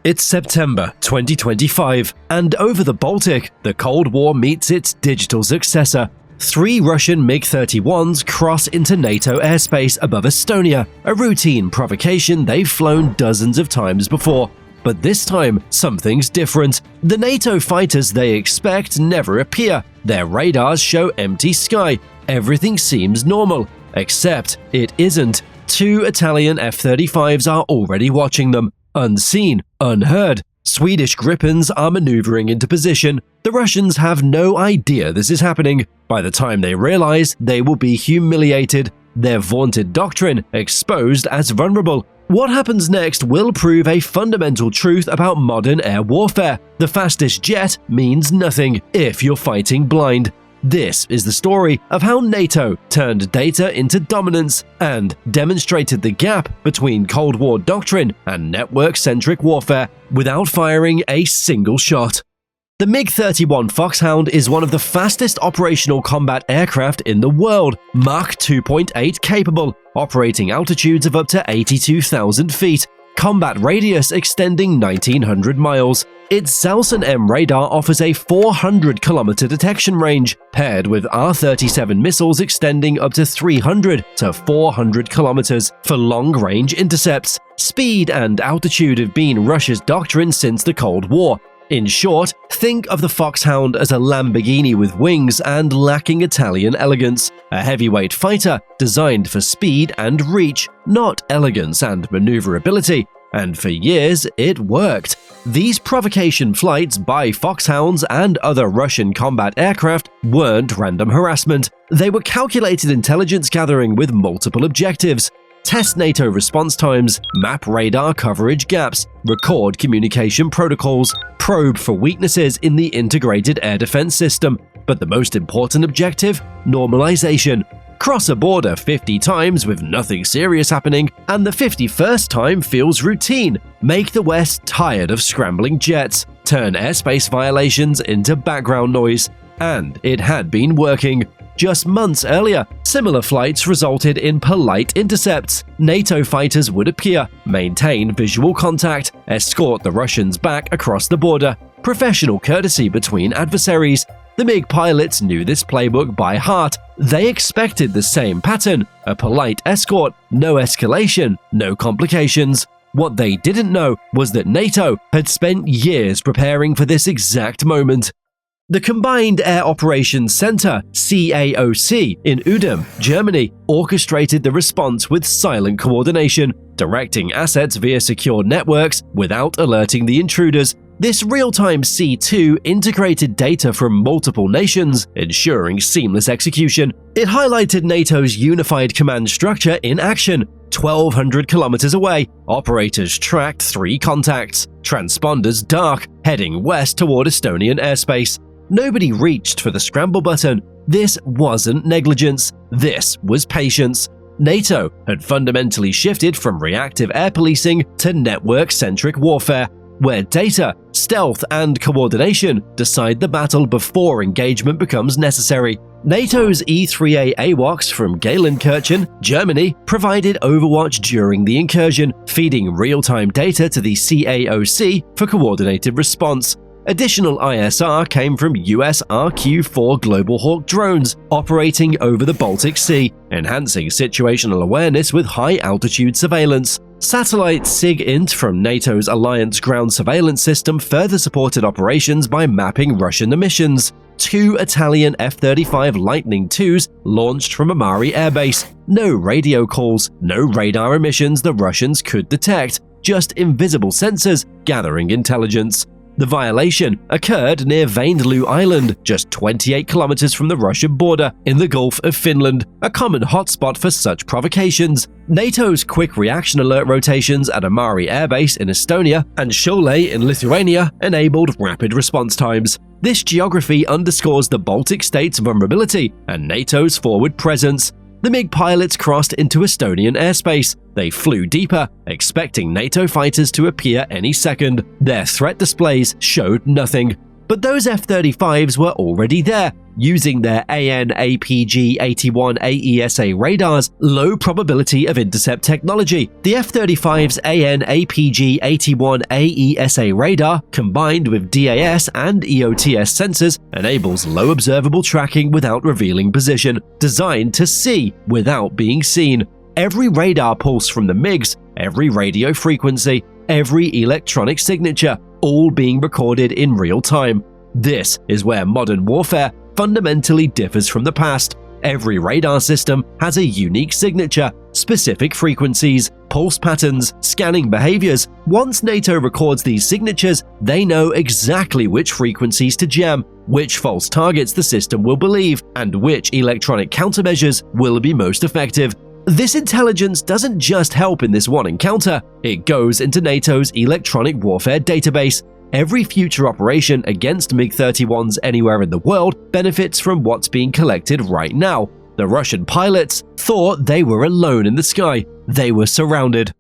It's September 2025, and over the Baltic, the Cold War meets its digital successor. 3 Russian MiG-31s cross into NATO airspace above Estonia, a routine provocation they've flown dozens of times before. But this time, something's different. The NATO fighters they expect never appear. Their radars show empty sky. Everything seems normal. Except it isn't. 2 Italian F-35s are already watching them. Unseen, unheard, Swedish Gripens are maneuvering into position. The Russians have no idea this is happening. By the time they realize, they will be humiliated. Their vaunted doctrine exposed as vulnerable. What happens next will prove a fundamental truth about modern air warfare. The fastest jet means nothing if you're fighting blind. This is the story of how NATO turned data into dominance and demonstrated the gap between Cold War doctrine and network-centric warfare without firing a single shot. The MiG-31 Foxhound is one of the fastest operational combat aircraft in the world, Mach 2.8 capable, operating altitudes of up to 82,000 feet, combat radius extending 1,900 miles. Its Salson-M radar offers a 400-kilometer detection range, paired with R-37 missiles extending up to 300 to 400 kilometers for long-range intercepts. Speed and altitude have been Russia's doctrine since the Cold War. In short, think of the Foxhound as a Lamborghini with wings and lacking Italian elegance, a heavyweight fighter designed for speed and reach, not elegance and maneuverability. And for years, it worked. These provocation flights by Foxhounds and other Russian combat aircraft weren't random harassment. They were calculated intelligence gathering with multiple objectives. Test NATO response times, map radar coverage gaps, record communication protocols, probe for weaknesses in the integrated air defense system. But the most important objective? Normalization. Cross a border 50 times with nothing serious happening, and the 51st time feels routine. Make the West tired of scrambling jets. Turn airspace violations into background noise. And it had been working. Just months earlier, similar flights resulted in polite intercepts. NATO fighters would appear, maintain visual contact, escort the Russians back across the border. Professional courtesy between adversaries. The MiG pilots knew this playbook by heart. They expected the same pattern, a polite escort, no escalation, no complications. What they didn't know was that NATO had spent years preparing for this exact moment. The Combined Air Operations Center, CAOC, in Udem, Germany, orchestrated the response with silent coordination, directing assets via secure networks without alerting the intruders. This real-time C2 integrated data from multiple nations, ensuring seamless execution. It highlighted NATO's unified command structure in action. 1,200 kilometers away, operators tracked 3 contacts, transponders dark, heading west toward Estonian airspace. Nobody reached for the scramble button. This wasn't negligence. This was patience. NATO had fundamentally shifted from reactive air policing to network-centric warfare, where data, stealth, and coordination decide the battle before engagement becomes necessary. NATO's E-3A AWACS from Geilenkirchen, Germany, provided overwatch during the incursion, feeding real-time data to the CAOC for coordinated response. Additional ISR came from US RQ-4 Global Hawk drones operating over the Baltic Sea, enhancing situational awareness with high-altitude surveillance. Satellite SIG-INT from NATO's Alliance Ground Surveillance System further supported operations by mapping Russian emissions. 2 Italian F-35 Lightning IIs launched from Amari Air Base. No radio calls, no radar emissions the Russians could detect, just invisible sensors gathering intelligence. The violation occurred near Vainloo Island, just 28 kilometers from the Russian border in the Gulf of Finland, a common hotspot for such provocations. NATO's quick reaction alert rotations at Amari Air Base in Estonia and Šiauliai in Lithuania enabled rapid response times. This geography underscores the Baltic states' vulnerability and NATO's forward presence. The MiG pilots crossed into Estonian airspace. They flew deeper, expecting NATO fighters to appear any second. Their threat displays showed nothing. But those F-35s were already there, using their AN/APG-81 AESA radars, low probability of intercept technology. The F-35's AN/APG-81 AESA radar, combined with DAS and EOTS sensors, enables low observable tracking without revealing position, designed to see without being seen. Every radar pulse from the MiGs, every radio frequency, every electronic signature, all being recorded in real time. This is where modern warfare fundamentally differs from the past. Every radar system has a unique signature, specific frequencies, pulse patterns, scanning behaviors. Once NATO records these signatures, they know exactly which frequencies to jam, which false targets the system will believe, and which electronic countermeasures will be most effective. This intelligence doesn't just help in this one encounter, it goes into NATO's electronic warfare database. Every future operation against MiG-31s anywhere in the world benefits from what's being collected right now. The Russian pilots thought they were alone in the sky. They were surrounded.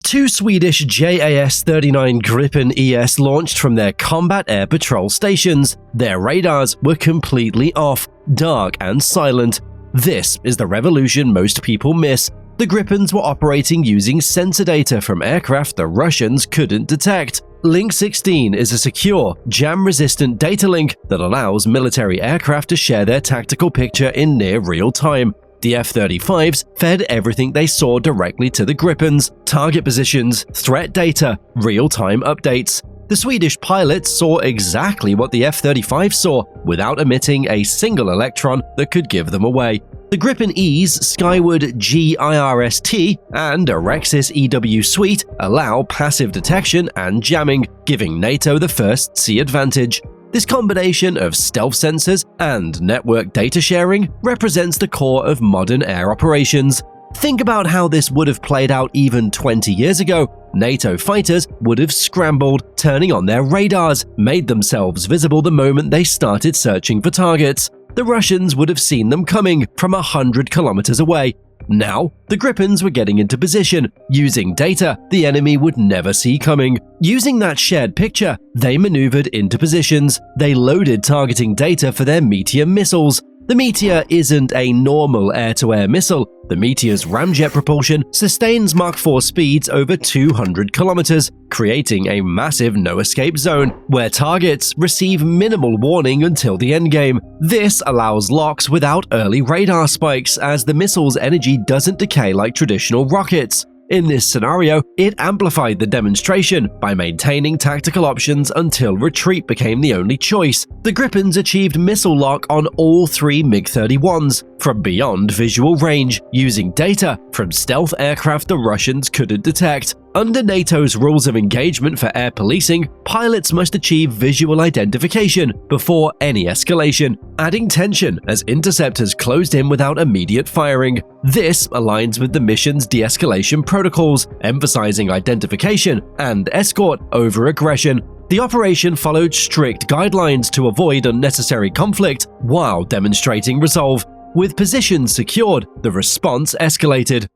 Two Swedish JAS-39 Gripen ES launched from their combat air patrol stations. Their radars were completely off, dark and silent. This is the revolution most people miss. The Gripens were operating using sensor data from aircraft the Russians couldn't detect. Link 16 is a secure, jam-resistant data link that allows military aircraft to share their tactical picture in near real time. The F-35s fed everything they saw directly to the Gripens: target positions, threat data, real-time updates. The Swedish pilots saw exactly what the F-35 saw, without emitting a single electron that could give them away. The Gripen E's Skyward GIRST and Arexis EW suite allow passive detection and jamming, giving NATO the first sea advantage. This combination of stealth sensors and network data sharing represents the core of modern air operations. Think about how this would have played out even 20 years ago. NATO fighters would have scrambled, turning on their radars, made themselves visible the moment they started searching for targets. The Russians would have seen them coming from 100 kilometers away. Now, the Gripens were getting into position, using data the enemy would never see coming. Using that shared picture, they maneuvered into positions. They loaded targeting data for their Meteor missiles. The Meteor isn't a normal air-to-air missile. The Meteor's ramjet propulsion sustains Mach 4 speeds over 200 kilometers, creating a massive no-escape zone, where targets receive minimal warning until the endgame. This allows locks without early radar spikes, as the missile's energy doesn't decay like traditional rockets. In this scenario, it amplified the demonstration by maintaining tactical options until retreat became the only choice. The Gripens achieved missile lock on all three MiG-31s, from beyond visual range, using data from stealth aircraft the Russians couldn't detect. Under NATO's rules of engagement for air policing, pilots must achieve visual identification before any escalation, adding tension as interceptors closed in without immediate firing. This aligns with the mission's de-escalation protocols, emphasizing identification and escort over aggression. The operation followed strict guidelines to avoid unnecessary conflict while demonstrating resolve. With positions secured, the response escalated.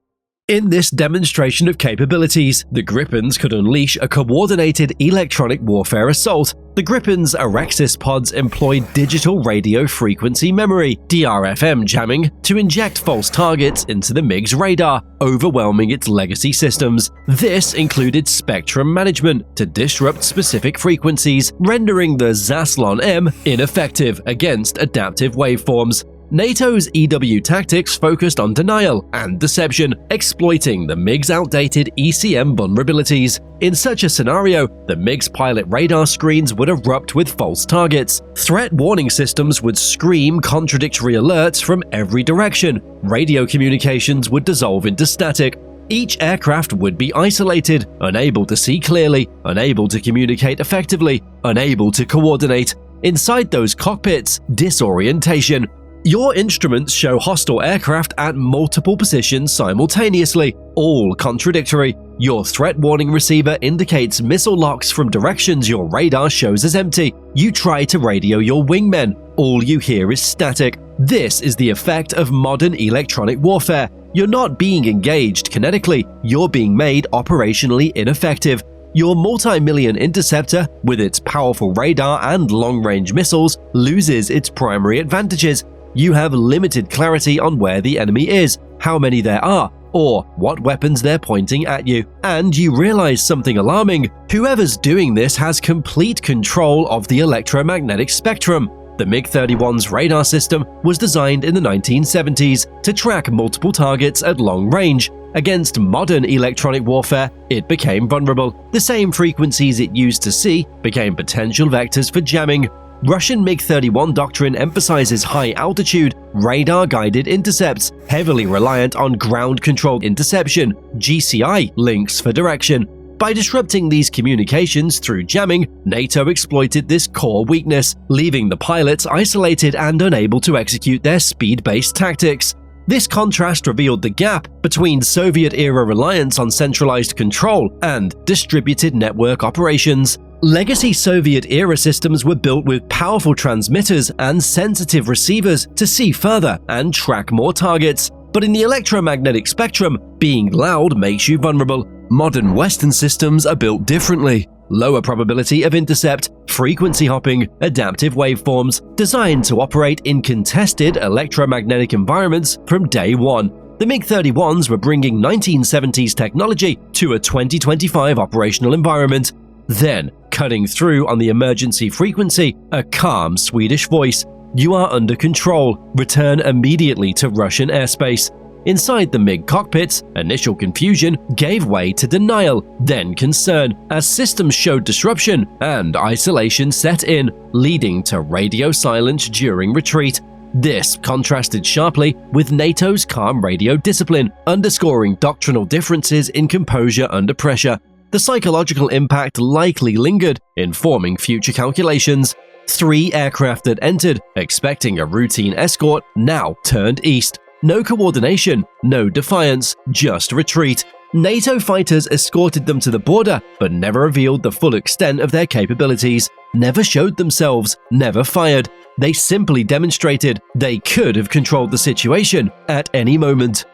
In this demonstration of capabilities, the Gripens could unleash a coordinated electronic warfare assault. The Gripens' Arexis pods employed digital radio frequency memory (DRFM) jamming to inject false targets into the MiG's radar, overwhelming its legacy systems. This included spectrum management to disrupt specific frequencies, rendering the Zaslon-M ineffective against adaptive waveforms. NATO's EW tactics focused on denial and deception, exploiting the MiG's outdated ECM vulnerabilities. In such a scenario, the MiG's pilot radar screens would erupt with false targets. Threat warning systems would scream contradictory alerts from every direction. Radio communications would dissolve into static. Each aircraft would be isolated, unable to see clearly, unable to communicate effectively, unable to coordinate. Inside those cockpits, disorientation. Your instruments show hostile aircraft at multiple positions simultaneously, all contradictory. Your threat warning receiver indicates missile locks from directions your radar shows as empty. You try to radio your wingmen. All you hear is static. This is the effect of modern electronic warfare. You're not being engaged kinetically, you're being made operationally ineffective. your multi-million interceptor, with its powerful radar and long-range missiles, loses its primary advantages. You have limited clarity on where the enemy is, how many there are, or what weapons they're pointing at you. And you realize something alarming: whoever's doing this has complete control of the electromagnetic spectrum. The MiG-31's radar system was designed in the 1970s to track multiple targets at long range. Against modern electronic warfare, it became vulnerable. The same frequencies it used to see became potential vectors for jamming. Russian MiG-31 doctrine emphasizes high-altitude, radar-guided intercepts, heavily reliant on ground-controlled interception, GCI links for direction. By disrupting these communications through jamming, NATO exploited this core weakness, leaving the pilots isolated and unable to execute their speed-based tactics. This contrast revealed the gap between Soviet-era reliance on centralized control and distributed network operations. Legacy Soviet-era systems were built with powerful transmitters and sensitive receivers to see further and track more targets. But in the electromagnetic spectrum, being loud makes you vulnerable. Modern Western systems are built differently. Lower probability of intercept, frequency hopping, adaptive waveforms, designed to operate in contested electromagnetic environments from day one. The MiG-31s were bringing 1970s technology to a 2025 operational environment. Then, cutting through on the emergency frequency, a calm Swedish voice: "You are under control. Return immediately to Russian airspace." Inside the MiG cockpits, initial confusion gave way to denial, then concern, as systems showed disruption and isolation set in, leading to radio silence during retreat. This contrasted sharply with NATO's calm radio discipline, underscoring doctrinal differences in composure under pressure. The psychological impact likely lingered, informing future calculations. 3 aircraft that entered, expecting a routine escort, now turned east. No coordination, no defiance, just retreat. NATO fighters escorted them to the border, but never revealed the full extent of their capabilities, never showed themselves, never fired. They simply demonstrated they could have controlled the situation at any moment.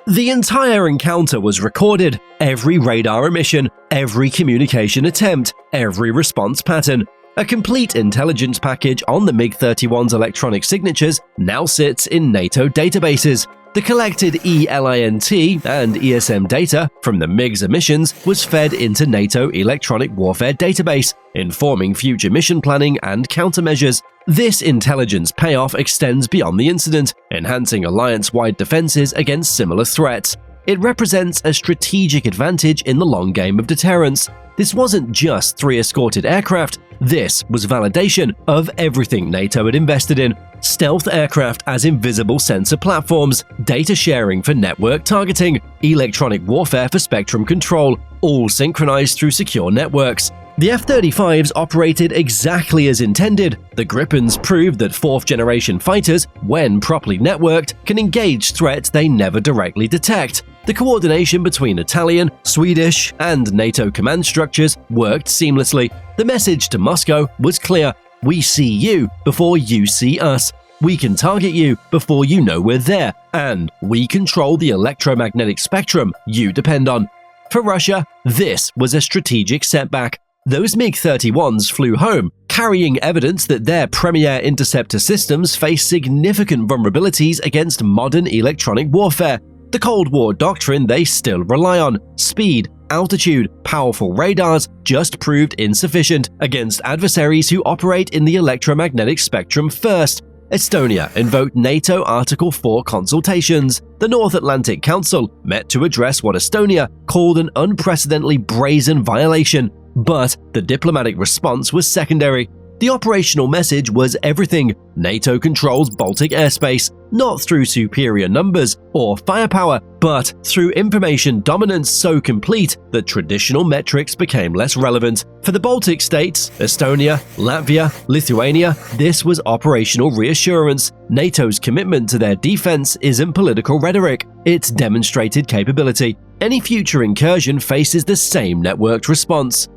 The entire encounter was recorded, every radar emission, every communication attempt, every response pattern. A complete intelligence package on the MiG-31's electronic signatures now sits in NATO databases. The collected ELINT and ESM data from the MiG's emissions was fed into NATO Electronic Warfare Database, informing future mission planning and countermeasures. This intelligence payoff extends beyond the incident, enhancing alliance-wide defenses against similar threats. It represents a strategic advantage in the long game of deterrence. This wasn't just 3 escorted aircraft, this was validation of everything NATO had invested in. Stealth aircraft as invisible sensor platforms, data sharing for network targeting, electronic warfare for spectrum control, all synchronized through secure networks. The F-35s operated exactly as intended. The Gripens proved that 4th-generation fighters, when properly networked, can engage threats they never directly detect. The coordination between Italian, Swedish, and NATO command structures worked seamlessly. The message to Moscow was clear: we see you before you see us. We can target you before you know we're there, and we control the electromagnetic spectrum you depend on. For Russia, this was a strategic setback. Those MiG-31s flew home, carrying evidence that their premier interceptor systems face significant vulnerabilities against modern electronic warfare. The Cold War doctrine they still rely on, speed, altitude, powerful radars, just proved insufficient against adversaries who operate in the electromagnetic spectrum first. Estonia invoked NATO Article 4 consultations. The North Atlantic Council met to address what Estonia called an unprecedentedly brazen violation. But the diplomatic response was secondary. The operational message was everything. NATO controls Baltic airspace, not through superior numbers or firepower, but through information dominance so complete that traditional metrics became less relevant. For the Baltic states, Estonia, Latvia, Lithuania, this was operational reassurance. NATO's commitment to their defense isn't political rhetoric, it's demonstrated capability. Any future incursion faces the same networked response.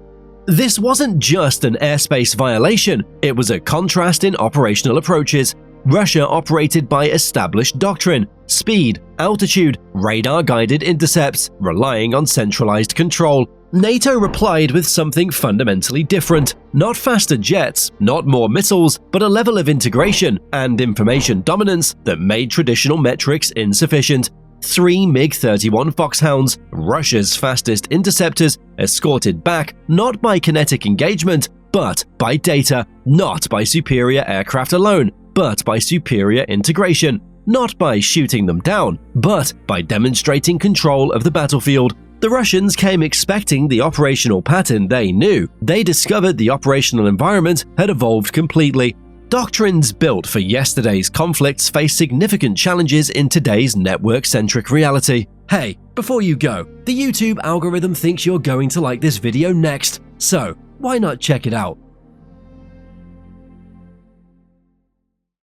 This wasn't just an airspace violation, it was a contrast in operational approaches. Russia operated by established doctrine, speed, altitude, radar-guided intercepts, relying on centralized control. NATO replied with something fundamentally different. Not faster jets, not more missiles, but a level of integration and information dominance that made traditional metrics insufficient. 3 MiG-31 Foxhounds, Russia's fastest interceptors, escorted back not by kinetic engagement, but by data, not by superior aircraft alone, but by superior integration, not by shooting them down, but by demonstrating control of the battlefield. The Russians came expecting the operational pattern they knew. They discovered the operational environment had evolved completely. Doctrines built for yesterday's conflicts face significant challenges in today's network-centric reality. Hey, before you go, the YouTube algorithm thinks you're going to like this video next, so why not check it out?